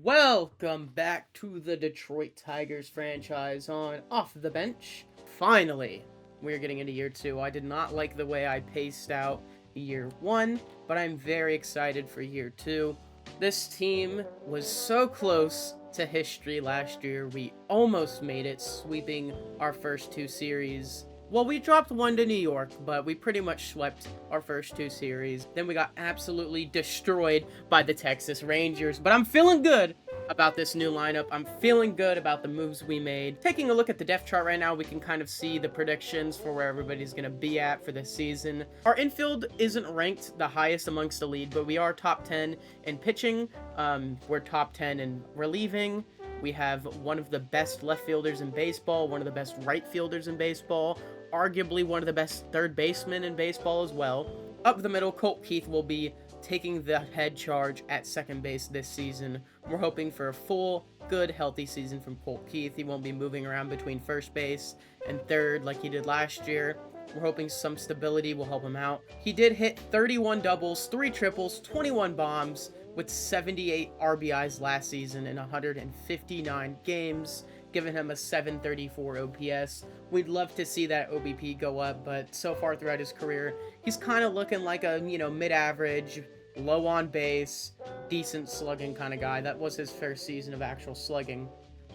Welcome back to the Detroit Tigers franchise on Off the Bench. Finally, we're getting into year two. I did not like the way I paced out year one, but I'm very excited for year two. This team was so close to history last year. We almost made it, sweeping our first two series. Well, we dropped one to New York, but we pretty much swept our first two series. Then we got absolutely destroyed by the Texas Rangers. But I'm feeling good about this new lineup. I'm feeling good about the moves we made. Taking a look at the depth chart right now, we can kind of see the predictions for where everybody's going to be at for this season. Our infield isn't ranked the highest amongst the league, but we are top 10 in pitching. We're top 10 in relieving. We have one of the best left fielders in baseball, one of the best right fielders in baseball, arguably one of the best third basemen in baseball as well. Up the middle, Colt Keith will be taking the head charge at second base this season. We're hoping for a full, good, healthy season from Colt Keith. He won't be moving around between first base and third like he did last year. We're hoping some stability will help him out. He did hit 31 doubles, 3 triples, 21 bombs, with 78 RBIs last season in 159 games, giving him a 734 OPS. We'd love to see that OBP go up, but so far throughout his career, he's kind of looking like a, mid-average, low on base, decent slugging kind of guy. That was his first season of actual slugging.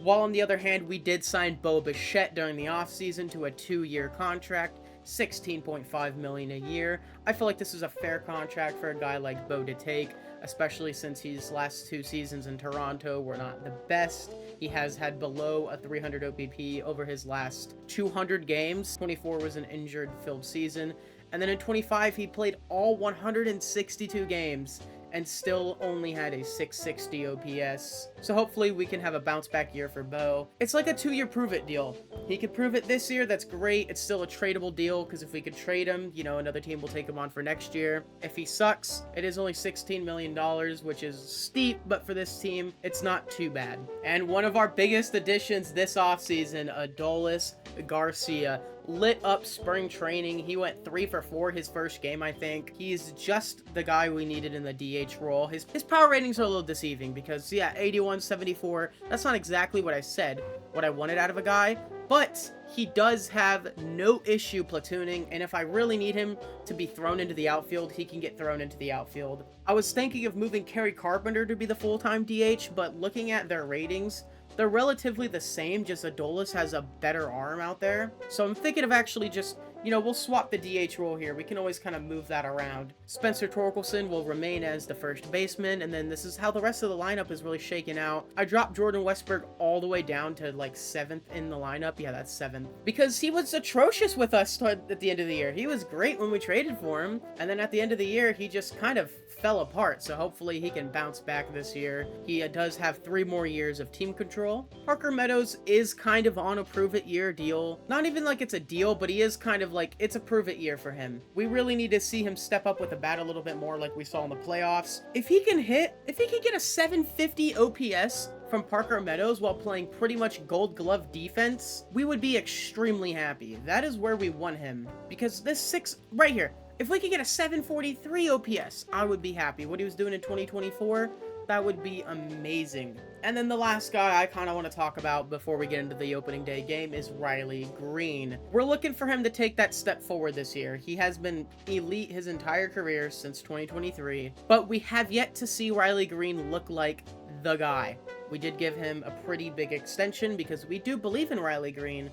While on the other hand, we did sign Bo Bichette during the offseason to a 2-year contract, $16.5 million a year. I feel like this is a fair contract for a guy like Bo to take, especially since his last 2 seasons in Toronto were not the best. He has had below a 300 OBP over his last 200 games. 24 was an injured-filled season. And then in 25, he played all 162 games and still only had a 660 OPS. So hopefully we can have a bounce back year for Bo. It's like a 2-year prove-it deal. He could prove it this year, that's great. It's still a tradable deal, because if we could trade him, another team will take him on for next year. If he sucks, it is only $16 million, which is steep, but for this team, it's not too bad. And one of our biggest additions this offseason, Adolis Garcia, lit up spring training. He went 3 for 4 his first game, I think. He's just the guy we needed in the DH role. His power ratings are a little deceiving because, yeah, 81, 74, that's not exactly what I said, what I wanted out of a guy, but he does have no issue platooning, and if I really need him to be thrown into the outfield, he can get thrown into the outfield. I was thinking of moving Kerry Carpenter to be the full-time DH, but looking at their ratings, they're relatively the same, just Adolis has a better arm out there. So I'm thinking of actually just, we'll swap the DH role here. We can always kind of move that around. Spencer Torkelson will remain as the first baseman, and then this is how the rest of the lineup is really shaken out. I dropped Jordan Westberg all the way down to like 7th in the lineup. Yeah, that's 7th. Because he was atrocious with us at the end of the year. He was great when we traded for him, and then at the end of the year, he just kind of fell apart, so hopefully he can bounce back this year. He does have 3 more years of team control. Parker Meadows is kind of on a prove-it-year deal. Not even like it's a deal, but he is kind of like, it's a prove-it year for him. We really need to see him step up with the bat a little bit more like we saw in the playoffs. If he can get a 750 OPS from Parker Meadows while playing pretty much gold glove defense, we would be extremely happy. That is where we want him. Because this 6, right here, if we could get a 743 OPS, I would be happy. What he was doing in 2024, that would be amazing. And then the last guy I kind of want to talk about before we get into the opening day game is Riley Green. We're looking for him to take that step forward this year. He has been elite his entire career since 2023, but we have yet to see Riley Green look like the guy. We did give him a pretty big extension because we do believe in Riley Green,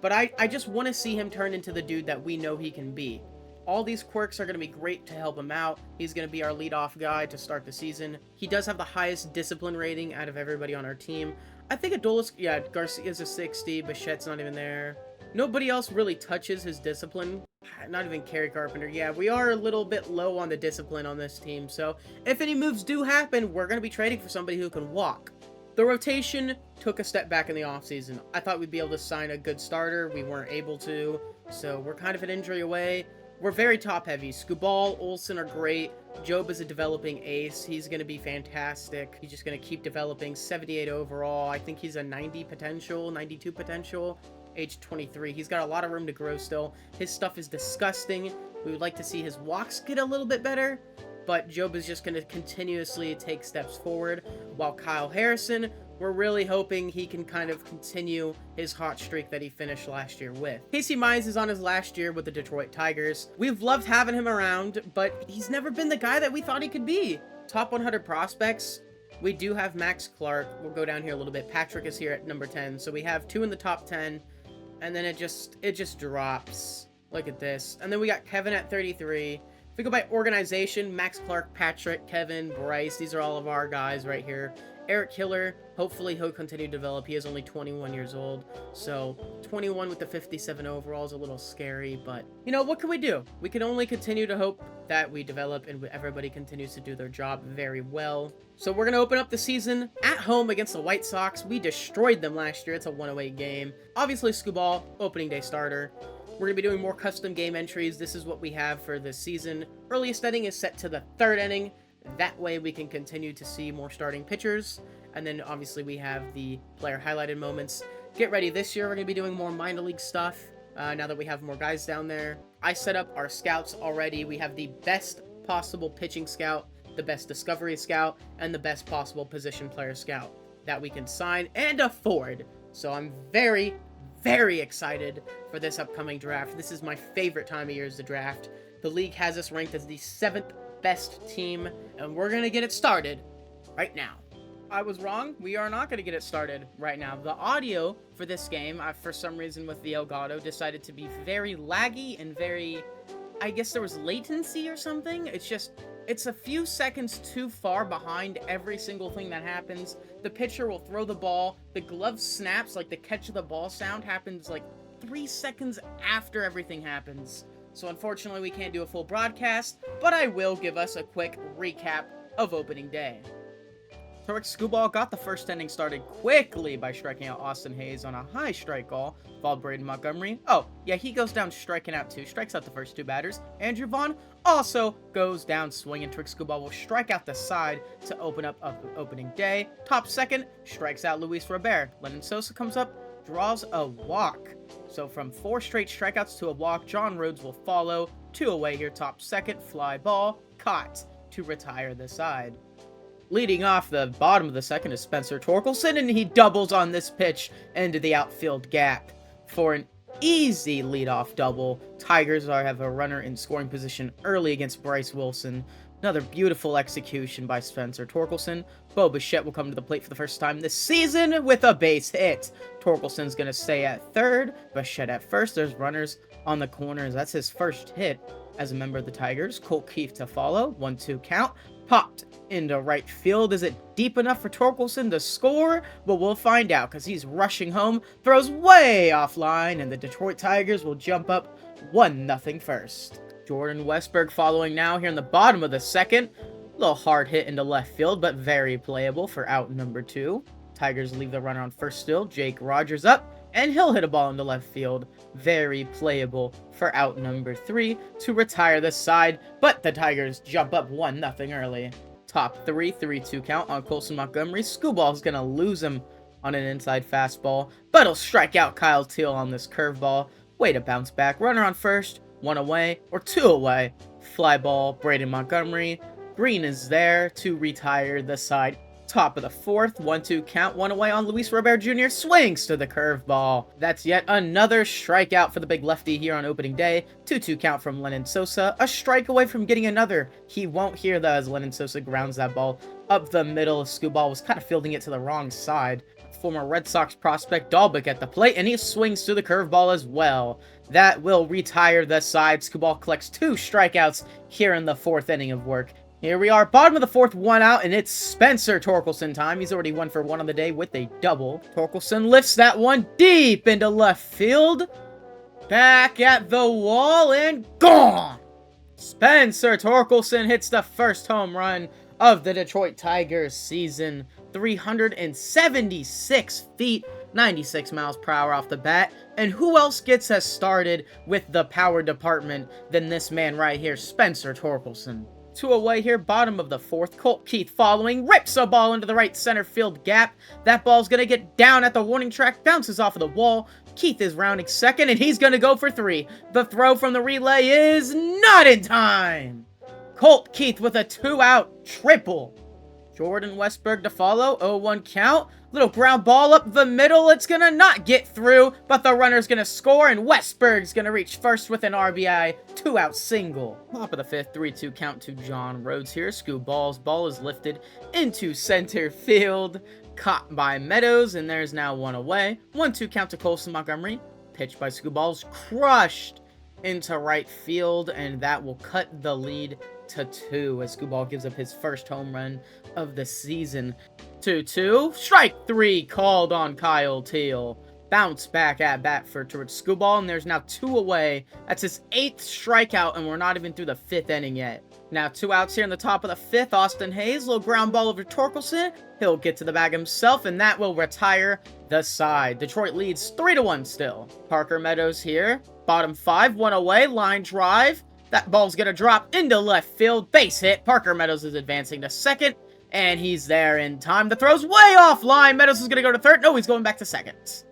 but I just want to see him turn into the dude that we know he can be. All these quirks are going to be great to help him out. He's going to be our leadoff guy to start the season. He does have the highest discipline rating out of everybody on our team. I think Adolis, yeah, Garcia's a 60, Bichette's not even there. Nobody else really touches his discipline. Not even Kerry Carpenter. Yeah, we are a little bit low on the discipline on this team, so if any moves do happen, we're going to be trading for somebody who can walk. The rotation took a step back in the offseason. I thought we'd be able to sign a good starter. We weren't able to, so we're kind of an injury away. We're very top-heavy. Skubal, Olsen are great. Job is a developing ace. He's going to be fantastic. He's just going to keep developing. 78 overall. I think he's a 90 potential, 92 potential. Age 23. He's got a lot of room to grow still. His stuff is disgusting. We would like to see his walks get a little bit better. but Job is just going to continuously take steps forward, while Kyle Harrison, we're really hoping he can kind of continue his hot streak that he finished last year with. Casey Mize is on his last year with the Detroit Tigers. We've loved having him around, but he's never been the guy that we thought he could be. Top 100 prospects, we do have Max Clark. We'll go down here a little bit. Patrick is here at number 10, so we have 2 in the top 10, and then it just drops. Look at this. And then we got Kevin at 33. If we go by organization, Max Clark, Patrick, Kevin, Bryce, these are all of our guys right here. Eric Hiller, hopefully he'll continue to develop. He is only 21 years old, so 21 with the 57 overall is a little scary, but, you know, what can we do? We can only continue to hope that we develop and everybody continues to do their job very well. So we're going to open up the season at home against the White Sox. We destroyed them last year. It's a 108 game. Obviously, Skubal, opening day starter. We're going to be doing more custom game entries. This is what we have for this season. Earliest inning is set to the 3rd inning. That way we can continue to see more starting pitchers. And then obviously we have the player highlighted moments. Get ready, this year we're going to be doing more minor league stuff now that we have more guys down there. I set up our scouts already. We have the best possible pitching scout, the best discovery scout, and the best possible position player scout that we can sign and afford. So I'm very, very excited for this upcoming draft. This is my favorite time of year is the draft. The league has us ranked as the 7th best team, and we're gonna get it started right now. I was wrong. We are not gonna get it started right now. The audio for this game, for some reason with the Elgato, decided to be very laggy and very, I guess there was latency or something. It's a few seconds too far behind every single thing that happens. The pitcher will throw the ball, the glove snaps, like the catch of the ball sound happens like 3 seconds after everything happens. So unfortunately, we can't do a full broadcast, but I will give us a quick recap of opening day. Torek Skubal got the first inning started quickly by striking out Austin Hayes on a high strike call, followed Braden Montgomery. Oh, yeah, he goes down striking out 2, strikes out the first 2 batters. Andrew Vaughn also goes down swinging. Torek Skubal will strike out the side to open up opening day. Top second, strikes out Luis Robert. Lennon Sosa comes up, draws a walk. So from 4 straight strikeouts to a walk, John Rhodes will follow. 2 away here, top second, fly ball, caught to retire the side. Leading off the bottom of the second is Spencer Torkelson, and he doubles on this pitch into the outfield gap for an easy leadoff double. Tigers have a runner in scoring position early against Bryce Wilson. Another beautiful execution by Spencer Torkelson. Bo Bichette will come to the plate for the first time this season with a base hit. Torkelson's going to stay at third, Bichette at first. There's runners on the corners. That's his first hit as a member of the Tigers. Colt Keefe to follow. 1-2 count. Popped into right field. Is it deep enough for Torkelson to score? But we'll find out because he's rushing home. Throws way offline, and the Detroit Tigers will jump up 1-0 first. Jordan Westberg following now here in the bottom of the second. A little hard hit into left field, but very playable for out number 2. Tigers leave the runner on first still. Jake Rogers up, and he'll hit a ball into left field. Very playable for out number 3 to retire the side, but the Tigers jump up 1-0 early. Top 3, 3-2 count on Colson Montgomery. Skubal's going to lose him on an inside fastball, but he'll strike out Kyle Teal on this curveball. Way to bounce back. Runner on first. 1 away, or 2 away. Fly ball, Braden Montgomery. Green is there to retire the side. Top of the fourth, 1-2 count, 1 away on Luis Robert Jr. Swings to the curveball. That's yet another strikeout for the big lefty here on opening day. 2-2 count from Lennon Sosa. A strike away from getting another. He won't hear that as Lennon Sosa grounds that ball up the middle. Skubal was kind of fielding it to the wrong side. Former Red Sox prospect Dahlbeck at the plate, and he swings to the curveball as well. That will retire the side. Skubal collects 2 strikeouts here in the 4th inning of work. Here we are, bottom of the 4th, 1 out, and it's Spencer Torkelson time. He's already 1 for 1 on the day with a double. Torkelson lifts that one deep into left field. Back at the wall, and gone! Spencer Torkelson hits the first home run of the Detroit Tigers season. 376 feet, 96 miles per hour off the bat. And who else gets us started with the power department than this man right here, Spencer Torkelson? 2 away here, bottom of the 4th. Colt Keith following, rips a ball into the right center field gap. That ball's going to get down at the warning track, bounces off of the wall. Keith is rounding second, and he's going to go for 3. The throw from the relay is not in time. Colt Keith with a 2-out triple. Jordan Westburg to follow. 0-1 count. Little ground ball up the middle. It's gonna not get through, but the runner's gonna score, and Westburg's gonna reach first with an RBI 2-out single. Top of the fifth, 3-2 count to John Rhodes here. Scoop balls. Ball is lifted into center field. Caught by Meadows, and there's now one away. 1-2 count to Colson Montgomery. Pitched by Scoop balls. Crushed into right field, and that will cut the lead to 2 as Scooball gives up his first home run of the season. 2-2. Strike 3 called on Kyle Teal. Bounce back at bat for towards Scooball, and there's now 2 away. That's his 8th strikeout, and we're not even through the 5th inning yet. Now 2 outs here in the top of the 5th. Austin Hayes, little ground ball over Torkelson. He'll get to the bag himself, and that will retire the side. Detroit leads 3-1 still. Parker Meadows here. Bottom 5, 1 away. Line drive. That ball's gonna drop into left field. Base hit. Parker Meadows is advancing to second, and he's there in time. The throw's way offline. Meadows is gonna go to third. No, he's going back to second.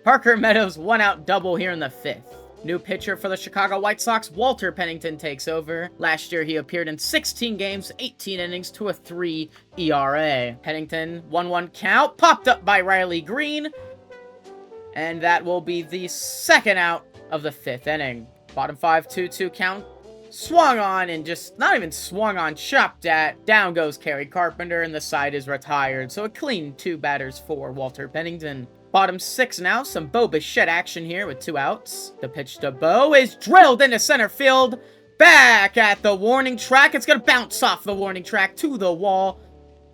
Parker Meadows 1-out double here in the 5th. New pitcher for the Chicago White Sox, Walter Pennington takes over. Last year, he appeared in 16 games, 18 innings to a 3 ERA. Pennington, 1-1 count, popped up by Riley Green, and that will be the 2nd out of the 5th inning. Bottom 5, 2-2 count. Swung on and just, not even swung on, chopped at. Down goes Kerry Carpenter, and the side is retired. So a clean 2 batters for Walter Pennington. Bottom 6 now, some Bo Bichette action here with 2 outs. The pitch to Bo is drilled into center field. Back at the warning track. It's going to bounce off the warning track to the wall.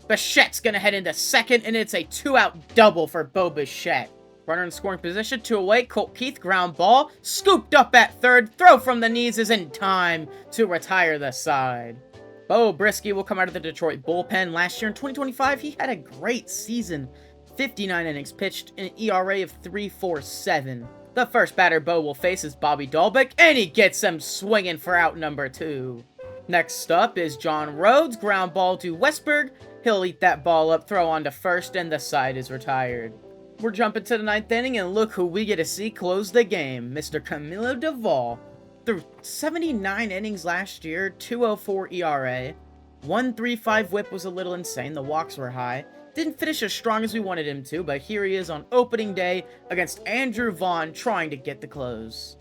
Bichette's going to head into second, and it's a 2-out double for Bo Bichette. Runner in scoring position, 2 away. Colt Keith, ground ball. Scooped up at third. Throw from the knees is in time to retire the side. Bo Brisky will come out of the Detroit bullpen. Last year in 2025, he had a great season. 59 innings pitched, an ERA of 3.47. The first batter Bo will face is Bobby Dahlbeck, and he gets him swinging for out number 2. Next up is John Rhodes, ground ball to Westburg. He'll eat that ball up, throw on to first, and the side is retired. We're jumping to the 9th inning, and look who we get to see close the game. Mr. Camilo Duvall. Through 79 innings last year, 2.04 ERA. 1.35 whip was a little insane. The walks were high. Didn't finish as strong as we wanted him to, but here he is on opening day against Andrew Vaughn trying to get the close.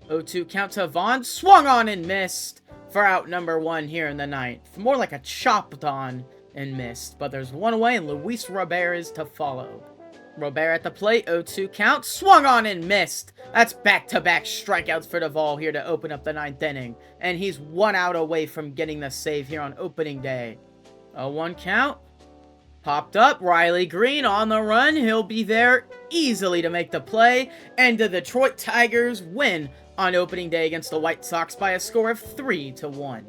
0-2 count to Vaughn. Swung on and missed for out number 1 here in the 9th. More like a chopped on and missed. But there's 1 away, and Luis Robert is to follow. Robert at the plate, 0-2 count, swung on and missed. That's back-to-back strikeouts for Duvall here to open up the 9th inning. And he's 1 out away from getting the save here on opening day. 0-1 count, popped up, Riley Green on the run. He'll be there easily to make the play. And the Detroit Tigers win on opening day against the White Sox by a score of 3-1.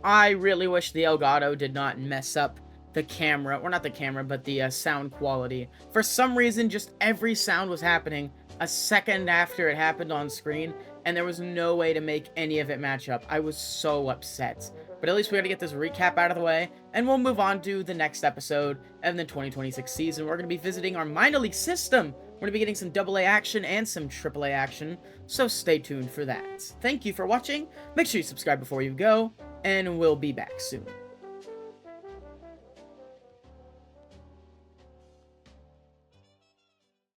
I really wish the Elgato did not mess up the camera, or not the camera, but the sound quality. For some reason, just every sound was happening a second after it happened on screen, and there was no way to make any of it match up. I was so upset. But at least we got to get this recap out of the way, and we'll move on to the next episode of the 2026 season. We're going to be visiting our minor league system. We're going to be getting some AA action and some AAA action, so stay tuned for that. Thank you for watching. Make sure you subscribe before you go, and we'll be back soon.